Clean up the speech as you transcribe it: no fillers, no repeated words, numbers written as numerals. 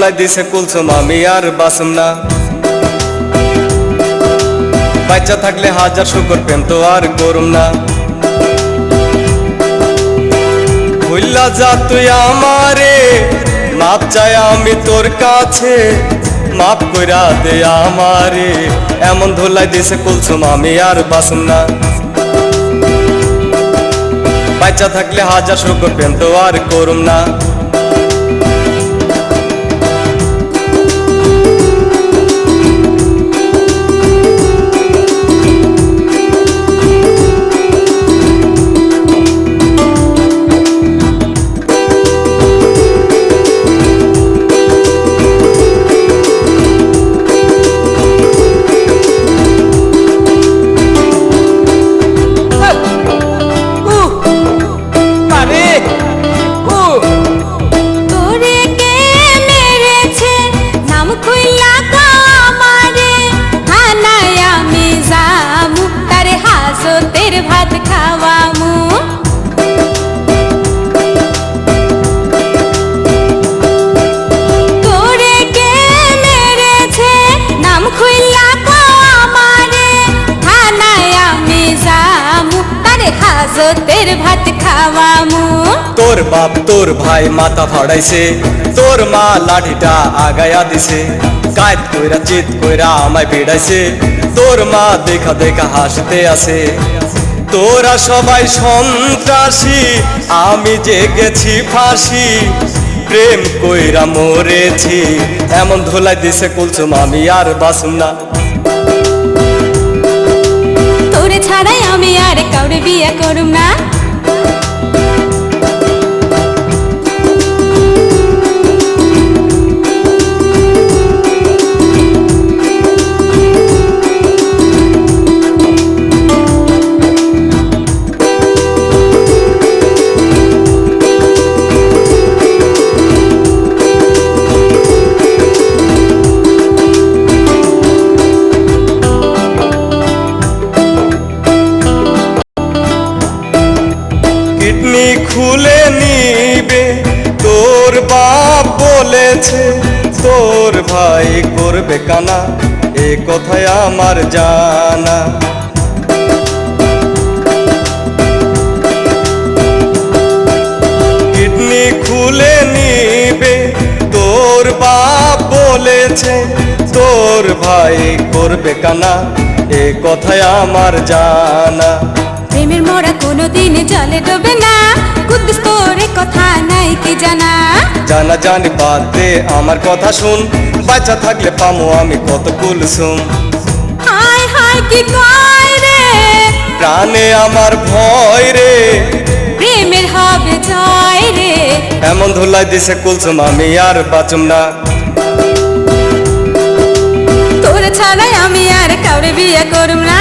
ধুলাই দিছে কুলসুম আমি আর বাসুম না। বাচ্চা থাকলে হাজার শুকর প্রেম তো আর করুম না। ভুল্লা যা তুই আমারে, মাপ চাই আমি তোর কাছে, মাপ কইরা দে আমারে। এমন ধুলাই দিছে কুলসুম আমি আর বাসুম না। বাচ্চা থাকলে হাজার শুকর প্রেম তো আর করুম না। ভাত খাওয়ামু তোরে কে মেরেছে নাম খুইলা কো আমারে, থানায় আমি যামু তারে হাজতের ভাত খাওয়ামু। তোর বাপ তোর ভাই মাথা ফাড়াইছে, তোর মা লাঠিটা আগায়া দিছে, কায়দ কইরা চিত কইরা আমায় বেড়াইছে, তোর মা দেখা দেখা হাসতে আছে। তোরা সবাই সন্ত্রাসী, আমি যে গেছি ফাঁসি, প্রেম কইরা মরেছি। এমন ধুলাই দিছে কুলসুম আমি আর বাসুম না। তোরে ছাড়াই আমি আর কাউরে বিয়ে করুম না। কিডনি খুলে নিবে তোর বাপ বলেছে, তোর ভাই করবে কানা, এ কথায় আমার জানা। কিডনি খুলে নিবে তোর বাপ বলেছে, তোর ভাই করবে কানা, এ কথায় আমার জানা। প্রেমের মোরা কোনোদিন জলে ডোবে না, কুদ্দুস তোরে কথা নাই কি জানা। জানা জানি বাদ দে আমার কথা শুন, বাচ্চা থাকলে পামো আমি কত কুলসুম। হায় হায় কি কয় রে, প্রাণে আমার ভয় রে, প্রেমের হবে জয় রে। এমন ধুলাই দিছে কুলসুম আমি আর বাঁচুম না। তোরে ছাড়াই আমি আর কাউরে বিয়ে করুম না।